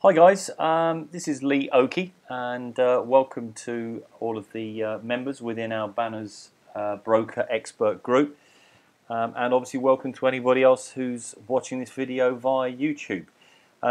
Hi guys, this is Lee Oakey, and welcome to all of the members within our Banners Broker Expert group, and obviously welcome to anybody else who's watching this video via YouTube.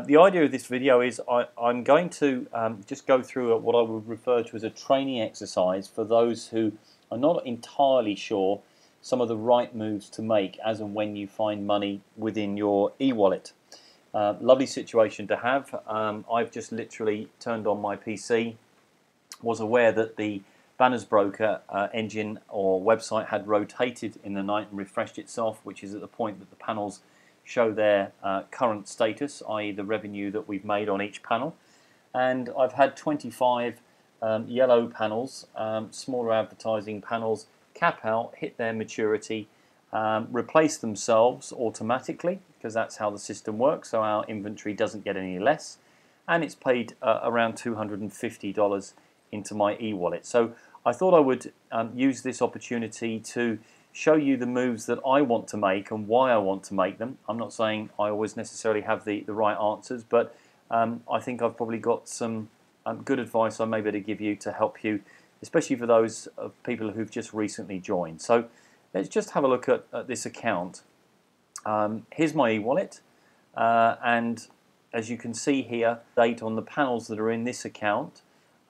The idea of this video is I'm going to just go through what I would refer to as a training exercise for those who are not entirely sure some of the right moves to make as and when you find money within your e-wallet. Lovely situation to have. I've just literally turned on my PC, was aware that the BannersBroker engine or website had rotated in the night and refreshed itself, which is at the point that the panels show their current status, i.e. the revenue that we've made on each panel. And I've had 25 yellow panels, smaller advertising panels, cap out, hit their maturity, replace themselves automatically, because that's how the system works, so our inventory doesn't get any less, and it's paid around $250 into my e-wallet. So I thought I would use this opportunity to show you the moves that I want to make and why I want to make them. I'm not saying I always necessarily have the right answers, but I think I've probably got some good advice I may be able to give you to help you, especially for those people who've just recently joined. So let's just have a look at this account. Here's my e-wallet, and as you can see here, date on the panels that are in this account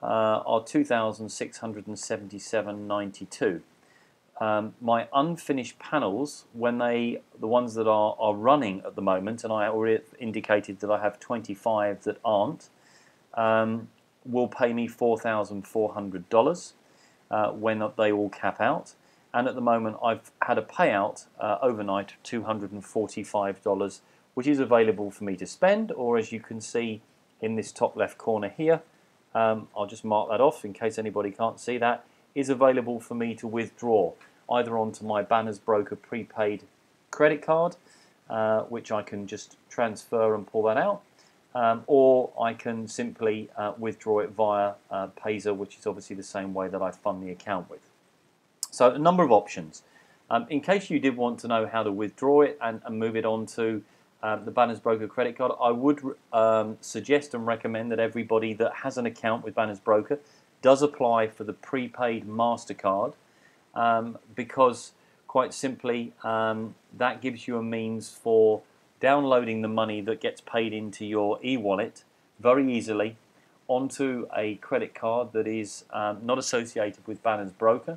are 2,677.92. My unfinished panels, when the ones that are running at the moment, and I already indicated that I have 25 that aren't, will pay me $4,400 when they all cap out. And at the moment I've had a payout overnight of $245, which is available for me to spend, or as you can see in this top left corner here, I'll just mark that off in case anybody can't see that, is available for me to withdraw either onto my BannersBroker prepaid credit card, which I can just transfer and pull that out, or I can simply withdraw it via Payzer, which is obviously the same way that I fund the account with. So a number of options. In case you did want to know how to withdraw it and move it on to the BannersBroker credit card, I would suggest and recommend that everybody that has an account with BannersBroker does apply for the prepaid MasterCard, because quite simply that gives you a means for downloading the money that gets paid into your e-wallet very easily onto a credit card that is not associated with BannersBroker,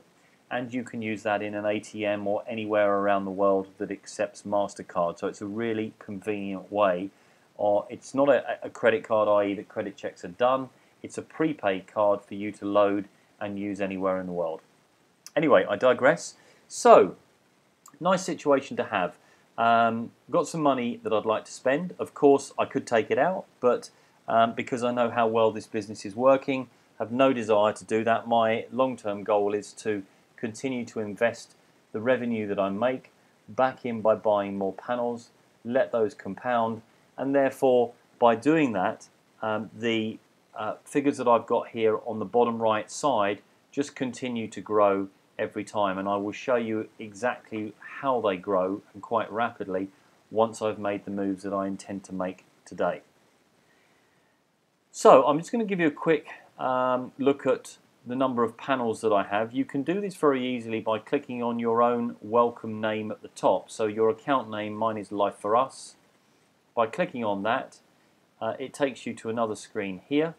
and you can use that in an ATM or anywhere around the world that accepts MasterCard. So it's a really convenient way. Or it's not a credit card, i.e. that credit checks are done. It's a prepaid card for you to load and use anywhere in the world. Anyway, I digress. So, nice situation to have. Got some money that I'd like to spend. Of course, I could take it out, but because I know how well this business is working, have no desire to do that. My long-term goal is to continue to invest the revenue that I make back in by buying more panels, let those compound, and therefore by doing that, the figures that I've got here on the bottom right side just continue to grow every time, and I will show you exactly how they grow, and quite rapidly, once I've made the moves that I intend to make today. So I'm just going to give you a quick look at the number of panels that I have. You can do this very easily by clicking on your own welcome name at the top. So your account name, mine is Life for Us. By clicking on that, it takes you to another screen here,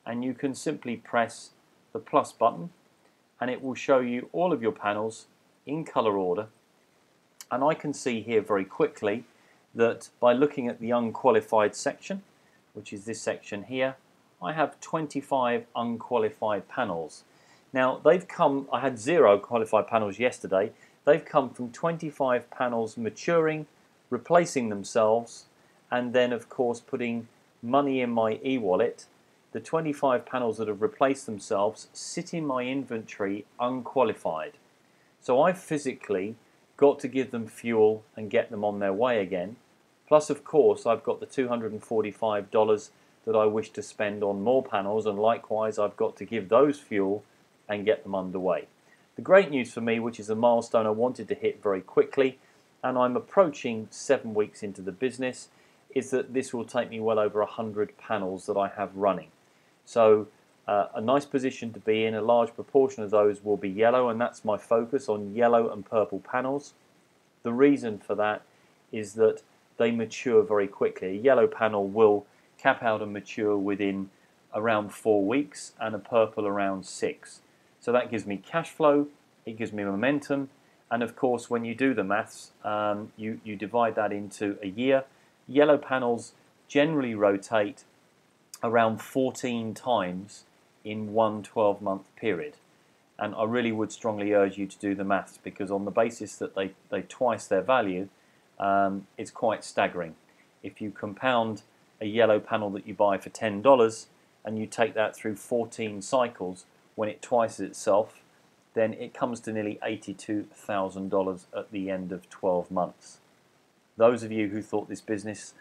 and you can simply press the plus button and it will show you all of your panels in color order. And I can see here very quickly that by looking at the unqualified section, which is this section here, I have 25 unqualified panels. Now they've come, I had 0 qualified panels yesterday, they've come from 25 panels maturing, replacing themselves, and then of course putting money in my e-wallet. The 25 panels that have replaced themselves sit in my inventory unqualified. So I've physically got to give them fuel and get them on their way again. Plus of course I've got the $245 that I wish to spend on more panels, and likewise I've got to give those fuel and get them underway. The great news for me, which is a milestone I wanted to hit very quickly, and I'm approaching 7 weeks into the business, is that this will take me well over 100 panels that I have running. So a nice position to be in. A large proportion of those will be yellow, and that's my focus, on yellow and purple panels. The reason for that is that they mature very quickly. A yellow panel will cap out and mature within around 4 weeks, and a purple around 6. So that gives me cash flow, it gives me momentum, and of course when you do the maths, you divide that into a year. Yellow panels generally rotate around 14 times in one 12-month period. And I really would strongly urge you to do the maths, because on the basis that they twice their value, it's quite staggering. If you compound a yellow panel that you buy for $10 and you take that through 14 cycles, when it twices itself, then it comes to nearly $82,000 at the end of 12 months. Those of you who thought this business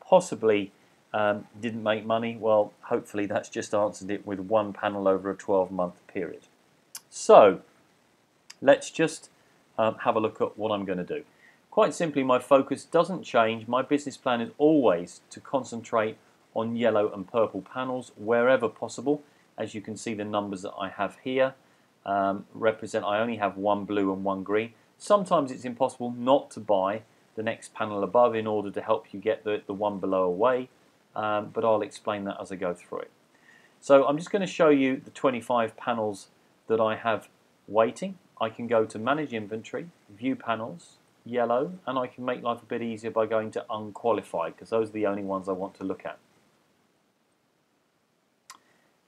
possibly didn't make money, well, hopefully that's just answered it with one panel over a 12-month period. So let's just have a look at what I'm going to do. Quite simply, my focus doesn't change. My business plan is always to concentrate on yellow and purple panels wherever possible. As you can see, the numbers that I have here represent I only have one blue and one green. Sometimes it's impossible not to buy the next panel above in order to help you get the one below away, but I'll explain that as I go through it. So I'm just going to show you the 25 panels that I have waiting. I can go to Manage Inventory, View Panels, Yellow, and I can make life a bit easier by going to Unqualified, because those are the only ones I want to look at.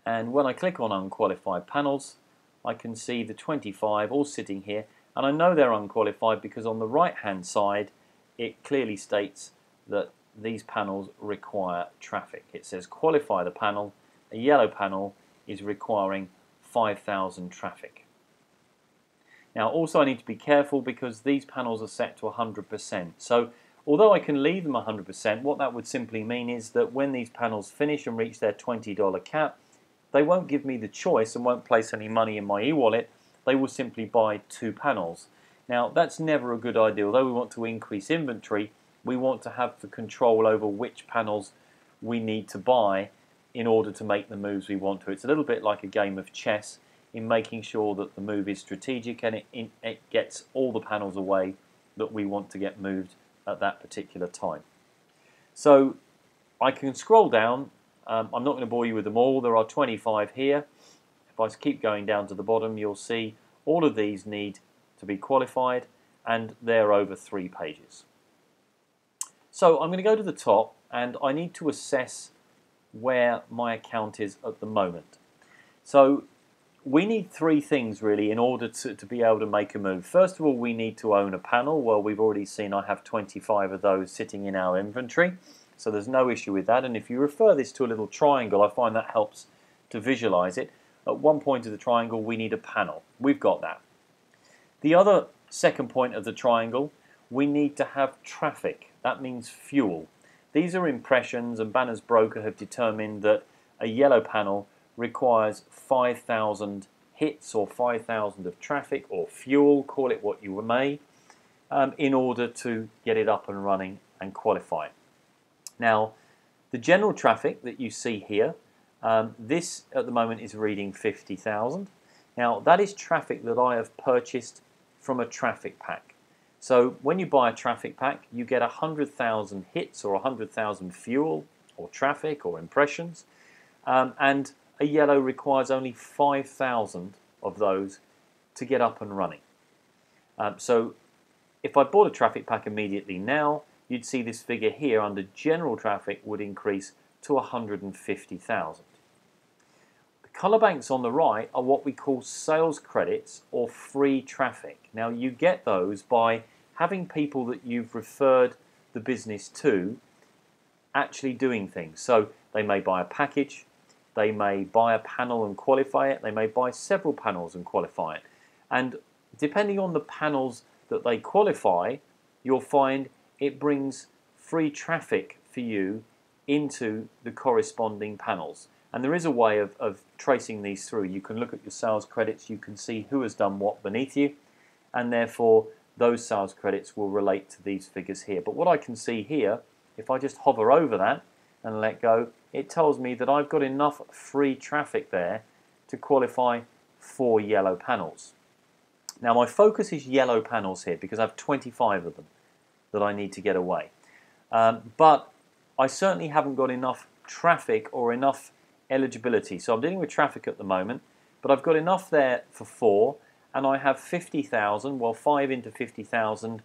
And when I click on Unqualified Panels, I can see the 25 all sitting here, and I know they're unqualified because on the right hand side it clearly states that these panels require traffic. It says qualify the panel. A yellow panel is requiring 5,000 traffic. Now also I need to be careful because these panels are set to 100%. So although I can leave them 100%, what that would simply mean is that when these panels finish and reach their $20 cap, they won't give me the choice and won't place any money in my e-wallet. They will simply buy 2 panels. Now that's never a good idea. Although we want to increase inventory, we want to have the control over which panels we need to buy in order to make the moves we want to. It's a little bit like a game of chess in making sure that the move is strategic and it gets all the panels away that we want to get moved at that particular time. So I can scroll down. I'm not going to bore you with them all. There are 25 here. If I keep going down to the bottom, you'll see all of these need to be qualified, and they're over 3 pages. So I'm going to go to the top, and I need to assess where my account is at the moment. So we need 3 things really in order to be able to make a move. First of all, we need to own a panel. Well, we've already seen I have 25 of those sitting in our inventory, so there's no issue with that. And if you refer this to a little triangle, I find that helps to visualize it. At one point of the triangle, we need a panel. We've got that. The other second point of the triangle, we need to have traffic. That means fuel. These are impressions, and BannersBroker have determined that a yellow panel requires 5,000 hits or 5,000 of traffic or fuel, call it what you may, in order to get it up and running and qualify it. Now, the general traffic that you see here, this at the moment is reading 50,000. Now, that is traffic that I have purchased from a traffic pack. So when you buy a traffic pack, you get 100,000 hits or 100,000 fuel or traffic or impressions, and a yellow requires only 5,000 of those to get up and running. So if I bought a traffic pack immediately now, you'd see this figure here under general traffic would increase to 150,000. The colour banks on the right are what we call sales credits or free traffic. Now you get those by having people that you've referred the business to actually doing things. So they may buy a package, they may buy a panel and qualify it, they may buy several panels and qualify it. And depending on the panels that they qualify, you'll find it brings free traffic for you into the corresponding panels. And there is a way of tracing these through. You can look at your sales credits, you can see who has done what beneath you, and therefore those sales credits will relate to these figures here. But what I can see here if I just hover over that and let go, it tells me that I've got enough free traffic there to qualify 4 yellow panels. Now my focus is yellow panels here because I have 25 of them that I need to get away. But I certainly haven't got enough traffic or enough eligibility. So I'm dealing with traffic at the moment, but I've got enough there for 4, and I have 50,000. Well, 5 into 50,000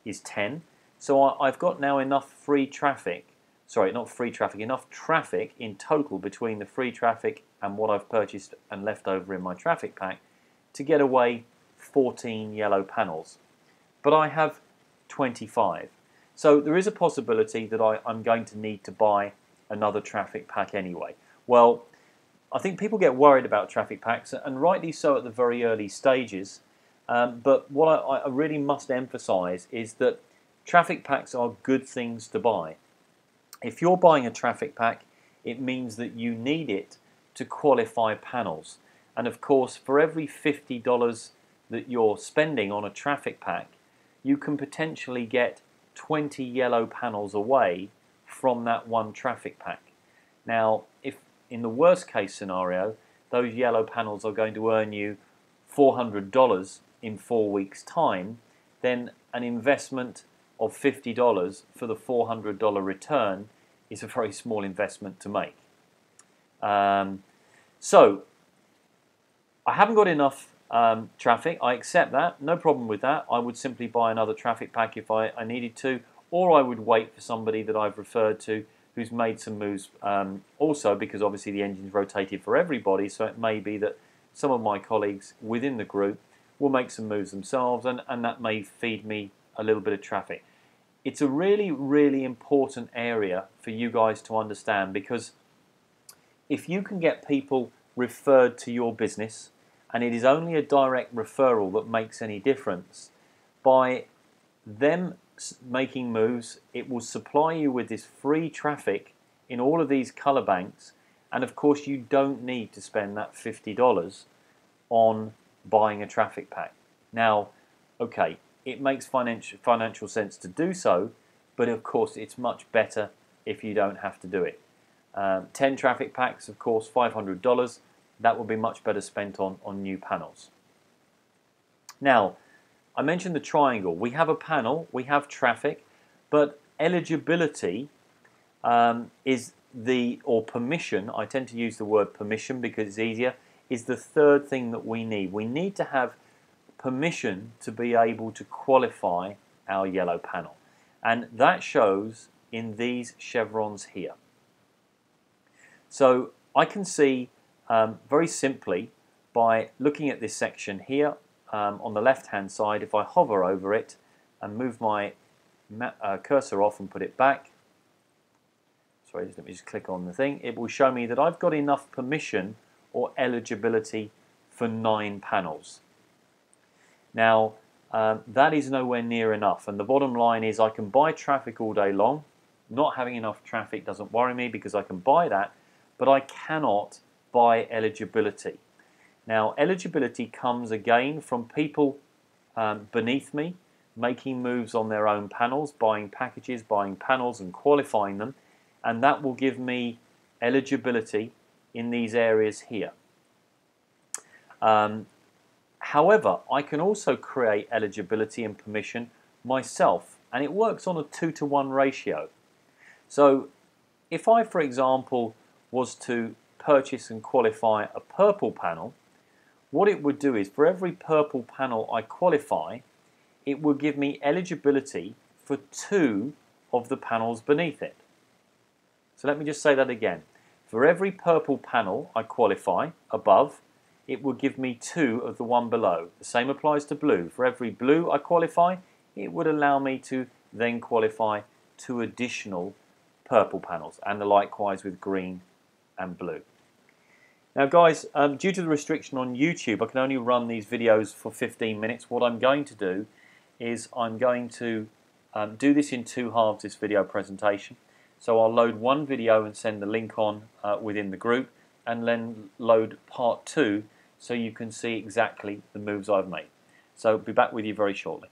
is 10. So I've got now enough free traffic, sorry, not free traffic, enough traffic in total between the free traffic and what I've purchased and left over in my traffic pack to get away 14 yellow panels. But I have 25. So there is a possibility that I'm going to need to buy another traffic pack anyway. Well, I think people get worried about traffic packs, and rightly so at the very early stages. But what I really must emphasize is that traffic packs are good things to buy. If you're buying a traffic pack, it means that you need it to qualify panels. And of course, for every $50 that you're spending on a traffic pack, you can potentially get 20 yellow panels away from that one traffic pack. Now, if in the worst case scenario, those yellow panels are going to earn you $400 in 4 weeks' time, then an investment of $50 for the $400 return is a very small investment to make. So I haven't got enough traffic. I accept that, no problem with that. I would simply buy another traffic pack if I needed to, or I would wait for somebody that I've referred to who's made some moves also, because obviously the engine's rotated for everybody, so it may be that some of my colleagues within the group will make some moves themselves, and that may feed me a little bit of traffic. It's a really, really important area for you guys to understand, because if you can get people referred to your business, and it is only a direct referral that makes any difference, by them making moves, it will supply you with this free traffic in all of these color banks, and of course you don't need to spend that $50 on buying a traffic pack. Now, okay, it makes financial sense to do so, but of course it's much better if you don't have to do it. 10 traffic packs, of course, $500. That will be much better spent on new panels. Now, I mentioned the triangle. We have a panel, we have traffic, but eligibility is or permission, I tend to use the word permission because it's easier, is the third thing that we need. We need to have permission to be able to qualify our yellow panel. And that shows in these chevrons here. So I can see very simply by looking at this section here on the left hand side, if I hover over it and move my cursor off and put it back, sorry, let me just click on the thing, it will show me that I've got enough permission or eligibility for 9 panels. Now that is nowhere near enough, and the bottom line is I can buy traffic all day long. Not having enough traffic doesn't worry me because I can buy that, but I cannot buy eligibility. Now, eligibility comes again from people beneath me making moves on their own panels, buying packages, buying panels and qualifying them, and that will give me eligibility in these areas here. However, I can also create eligibility and permission myself, and it works on a 2-to-1 ratio. So if I, for example, was to purchase and qualify a purple panel, what it would do is for every purple panel I qualify, it will give me eligibility for 2 of the panels beneath it. So let me just say that again. For every purple panel I qualify above, it will give me 2 of the one below. The same applies to blue. For every blue I qualify, it would allow me to then qualify 2 additional purple panels, and the likewise with green and blue. Now guys, due to the restriction on YouTube, I can only run these videos for 15 minutes. What I'm going to do is I'm going to do this in 2 halves, this video presentation. So I'll load one video and send the link on within the group, and then load part 2 so you can see exactly the moves I've made. So I'll be back with you very shortly.